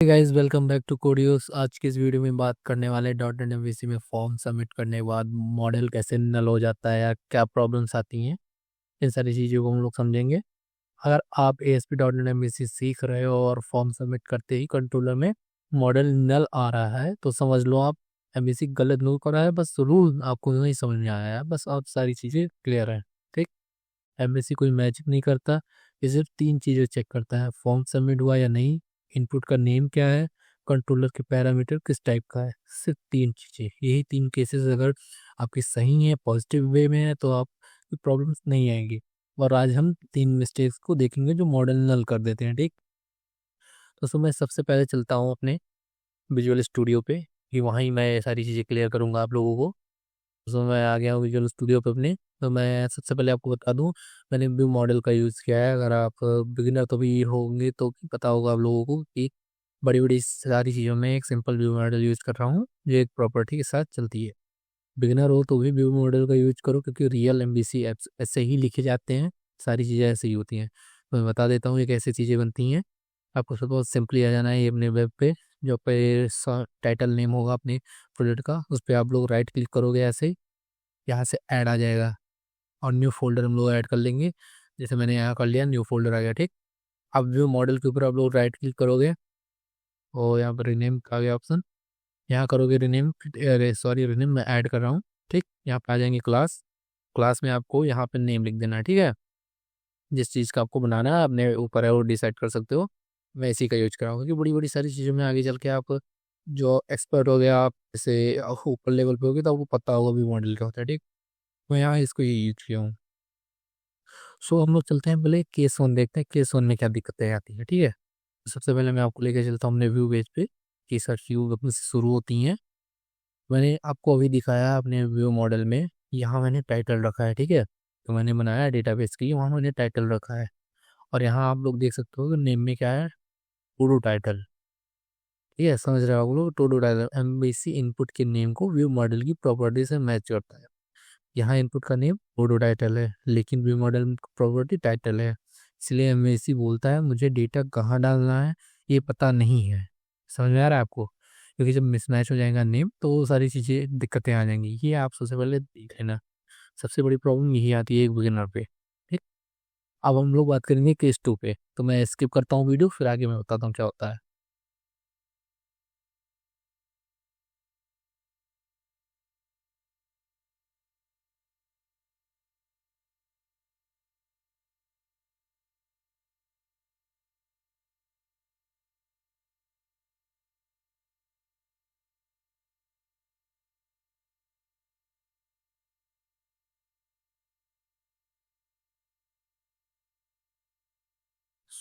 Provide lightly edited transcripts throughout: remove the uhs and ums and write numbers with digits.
Guys, welcome back to Codeios. आज की इस वीडियो में बात करने वाले डॉट नेट एमवीसी में फॉर्म सबमिट करने के बाद मॉडल कैसे नल हो जाता है या क्या प्रॉब्लम्स आती हैं, इन सारी चीज़ों को हम लोग समझेंगे। अगर आप एएसपी डॉट नेट एमवीसी सीख रहे हो और फॉर्म सबमिट करते ही कंट्रोलर में मॉडल नल आ रहा है तो समझ लो आप एमवीसी गलत नहीं कर रहा है, बस रूल आपको नहीं समझ में आया है, बस आप सारी चीज़ें क्लियर है। ठीक, एमवीसी कोई मैजिक नहीं करता, ये सिर्फ 3 चीज़ें चेक करता है: फॉर्म सबमिट हुआ या नहीं, इनपुट का नेम क्या है, कंट्रोलर के पैरामीटर किस टाइप का है। सिर्फ 3 चीज़ें, यही 3 केसेस अगर आपकी सही है, पॉजिटिव वे में है, तो आपकी प्रॉब्लम्स नहीं आएंगी। और आज हम 3 मिस्टेक्स को देखेंगे जो मॉडल नल कर देते हैं। ठीक, तो मैं सबसे पहले चलता हूँ अपने विजुअल स्टूडियो पे, कि वहाँ ही मैं सारी चीज़ें क्लियर करूँगा आप लोगों को। मैं आ गया हूँ विजुअल स्टूडियो पे अपने। तो मैं सबसे पहले आपको बता दूँ, मैंने व्यू मॉडल का यूज़ किया है। अगर आप बिगिनर तो भी होंगे तो पता होगा आप लोगों को कि बड़ी-बड़ी सारी चीज़ों में एक सिंपल व्यू मॉडल यूज़ कर रहा हूँ, जो एक प्रॉपर्टी के साथ चलती है। बिगिनर हो तो भी व्यू मॉडल का यूज़ करो, क्योंकि रियल एमवीसी ऐप्स ऐसे ही लिखे जाते हैं, सारी चीज़ें ऐसे ही होती हैं। तो मैं बता देता हूँ ये कैसे चीज़ें बनती हैं। आपको सब बहुत सिंपली आ जाना है ये अपने वेब पे, जो पे टाइटल नेम होगा अपने प्रोजेक्ट का, उस पर आप लोग राइट क्लिक करोगे ऐसे ही, यहाँ से ऐड आ जाएगा और न्यू फ़ोल्डर हम लोग ऐड कर लेंगे। जैसे मैंने यहाँ कर लिया, न्यू फ़ोल्डर आ गया। ठीक, अब व्यू मॉडल के ऊपर आप लोग राइट क्लिक करोगे और यहाँ पर रीनेम का आ गया ऑप्शन, यहाँ करोगे रीनेम। अरे सॉरी, रीनेम मैं ऐड कर रहा हूँ। ठीक, यहाँ पे आ जाएंगे क्लास। क्लास में आपको यहाँ पे नेम लिख देना है। ठीक है, जिस चीज़ का आपको बनाना है अपने ऊपर है, वो डिसाइड कर सकते हो। मैं इसी का यूज कर रहा हूँ, क्योंकि बड़ी-बड़ी सारी चीज़ों में आगे चल के आप जो एक्सपर्ट हो गया, आप जैसे ऊपर लेवल पे होगे तो आपको पता होगा व्यू मॉडल क्या होता है। ठीक, मैं यहाँ इसको ही यूज किया हूँ। हम लोग चलते हैं पहले केस 1, देखते हैं केस 1 में क्या दिक्कतें आती हैं। ठीक है, सबसे पहले मैं आपको लेके चलता हूँ अपने व्यू पेज पे, कि सर्च व्यू अपने से शुरू होती हैं। मैंने आपको अभी दिखाया अपने व्यू मॉडल में, यहाँ मैंने टाइटल रखा है। ठीक है, तो मैंने बनाया डेटाबेस के लिए, वहाँ मैंने टाइटल रखा है। और यहाँ आप लोग देख सकते हो कि नेम में क्या है, टू टाइटल। ठीक है, समझ रहे हो आप लोग, टू टाइटल एमबीसी इनपुट के नेम को व्यू मॉडल की प्रॉपर्टी से मैच करता है। यहाँ इनपुट का नेम टू टाइटल है, लेकिन व्यू मॉडल प्रॉपर्टी टाइटल है, इसलिए एमबीसी बोलता है मुझे डेटा कहाँ डालना है ये पता नहीं है। समझ में आ रहा है आपको? क्योंकि जब मिसमैच हो जाएगा नेम तो सारी चीज़ें दिक्कतें आ जाएंगी, ये आप सबसे पहले देख लेना। सबसे बड़ी प्रॉब्लम यही आती है एक बिगिनर पे। ठीक, अब हम लोग बात करेंगे केस 2 पे, तो मैं स्किप करता हूँ वीडियो, फिर आगे मैं बताता हूँ क्या होता है।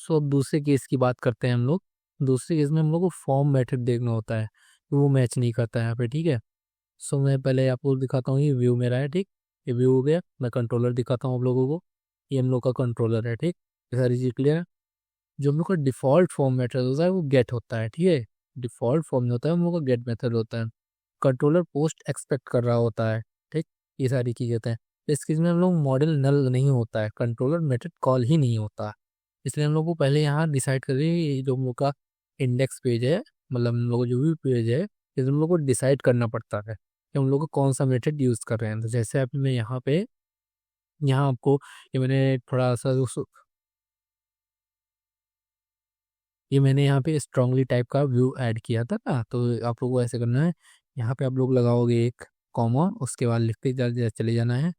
अब दूसरे केस की बात करते हैं हम लोग। दूसरे केस में हम लोग को फॉर्म मेथड देखना होता है, वो मैच नहीं करता है यहाँ पे। ठीक है, मैं पहले आपको दिखाता हूँ, ये व्यू मेरा है। ठीक, ये व्यू हो गया। मैं कंट्रोलर दिखाता हूँ आप लोगों को, ये हम लोग का कंट्रोलर है। ठीक, ये सारी चीज़ क्लियर है। जो हम लोग का डिफ़ॉल्ट फॉर्म मेथड होता है वो गेट होता है। ठीक है, डिफ़ॉल्ट फॉर्म में होता है हम लोग का गेट मेथड होता है। कंट्रोलर पोस्ट एक्सपेक्ट कर रहा होता है। ठीक, ये सारी चीज़ें होते हैं। तो इस केस में हम लोग मॉडल नल नहीं होता है, कंट्रोलर मेथड कॉल ही नहीं होता। इसलिए हम लोग को पहले यहाँ डिसाइड करें, ये जो हम लोग का इंडेक्स पेज है, मतलब हम लोग को जो भी पेज है, इसे हम लोग को डिसाइड करना पड़ता है कि हम लोग को कौन सा मेथड यूज़ कर रहे हैं। तो जैसे अभी मैं यहाँ पे, यहाँ आपको ये मैंने थोड़ा सा ये मैंने यहाँ पे स्ट्रांगली टाइप का व्यू ऐड किया था ना, तो आप लोगों को ऐसे करना है। यहाँ पे आप लोग लगाओगे एक कॉमा, उसके बाद लिखते चले जाना है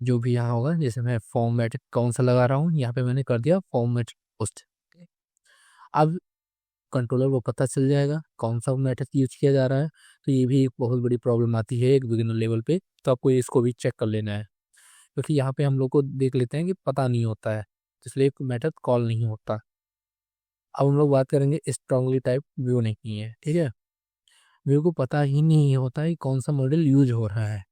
जो भी यहाँ होगा। जैसे मैं फॉर्मेट कौन सा लगा रहा हूँ, यहाँ पे मैंने कर दिया फॉर्मेट पोस्ट। अब कंट्रोलर को पता चल जाएगा कौन सा मेथड यूज किया जा रहा है। तो ये भी एक बहुत बड़ी प्रॉब्लम आती है एक बिगिनर लेवल पे, तो आपको इसको भी चेक कर लेना है, क्योंकि यहाँ पे हम लोग को देख लेते हैं कि पता नहीं होता है, इसलिए मेथड कॉल नहीं होता। अब हम लोग बात करेंगे स्ट्रांगली टाइप व्यू नहीं है। ठीक है, व्यू को पता ही नहीं होता है कौन सा मॉडल यूज हो रहा है।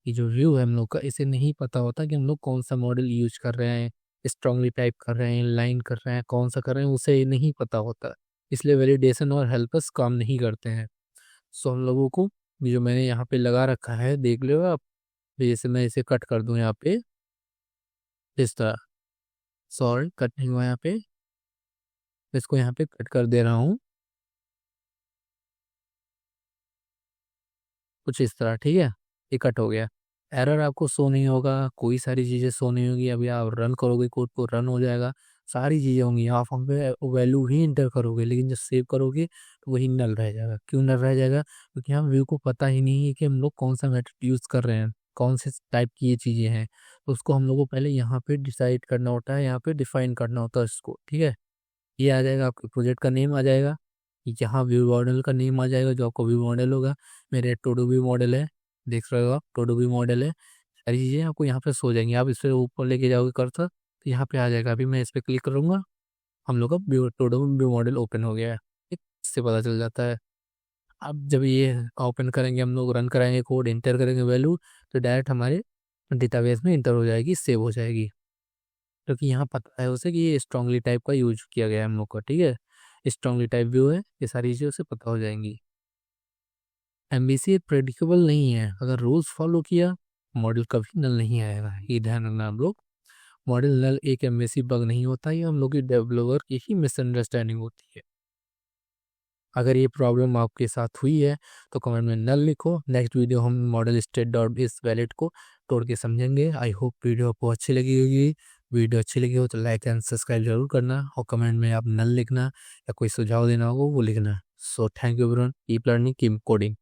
ये जो व्यू है हम लोग का, इसे नहीं पता होता कि हम लोग कौन सा मॉडल यूज कर रहे हैं, स्ट्रांगली टाइप कर रहे हैं, लाइन कर रहे हैं, कौन सा कर रहे हैं, उसे नहीं पता होता। इसलिए वैलिडेशन और हेल्पर्स काम नहीं करते हैं। हम लोगों को ये जो मैंने यहाँ पे लगा रखा है देख लो आप, जैसे मैं इसे कट कर दूं यहाँ पे इस तरह, सॉरी कट नहीं हुआ यहाँ पे, इसको यहाँ पे कट कर दे रहा हूँ। कुछ इस तरह, ठीक है, ये कट हो गया। एरर आपको शो नहीं होगा, कोई सारी चीज़ें शो नहीं होगी। अभी आप रन करोगे कोड को, रन हो जाएगा, सारी चीज़ें होंगी। आप वहाँ पे वैल्यू ही इंटर करोगे, लेकिन जब सेव करोगे तो वही नल रह जाएगा। क्यों नल रह जाएगा? क्योंकि हम व्यू को पता ही नहीं है कि हम लोग कौन सा मेथड यूज़ कर रहे हैं, कौन से टाइप की ये चीज़ें हैं। तो उसको हम लोग को पहले यहाँ पे डिसाइड करना होता है, यहाँ पे डिफाइन करना होता है इसको, ठीक है। ये आ जाएगा, आपके प्रोजेक्ट का नेम आ जाएगा, यहाँ व्यू मॉडल का नेम आ जाएगा, जो आपका व्यू मॉडल होगा। मेरे टोडो व्यू मॉडल है, देख रहे हो आप, टोडो व्यू मॉडल है। सारी चीज़ें आपको यहाँ पे सो जाएंगी। आप इसे ऊपर लेके जाओगे कर्सर तो यहाँ पे आ जाएगा। अभी मैं इस पर क्लिक करूँगा, हम लोग का view to-do view model open हो गया है। इससे पता चल जाता है। अब जब ये ओपन करेंगे, हम लोग रन कराएंगे कोड, इंटर करेंगे वैल्यू, तो डायरेक्ट हमारे डेटाबेस में इंटर हो जाएगी, सेव हो जाएगी। क्योंकि यहाँ पता है उसे कि ये स्ट्रांगली टाइप का यूज किया गया है हम लोग का, ठीक है। स्ट्रांगली टाइप व्यू है, ये सारी चीज़ें उसे पता हो जाएंगी। एमबीसी प्रेडिक्टेबल नहीं है। अगर रूल्स फॉलो किया, मॉडल कभी नल नहीं आएगा, ये ध्यान रखना आप लोग। मॉडल नल एक एमबीसी बग नहीं होता, ये हम लोग की डेवलपर की ही मिसअंडरस्टैंडिंग होती है। अगर ये प्रॉब्लम आपके साथ हुई है तो कमेंट में नल लिखो। नेक्स्ट वीडियो हम मॉडल स्टेट डॉट इस वैलिड को तोड़ के समझेंगे। आई होप वीडियो आपको अच्छी लगी होगी। वीडियो अच्छी लगी हो तो लाइक एंड सब्सक्राइब जरूर करना, और कमेंट में आप नल लिखना या कोई सुझाव देना होगा वो लिखना। So thank you everyone, keep learning, keep coding.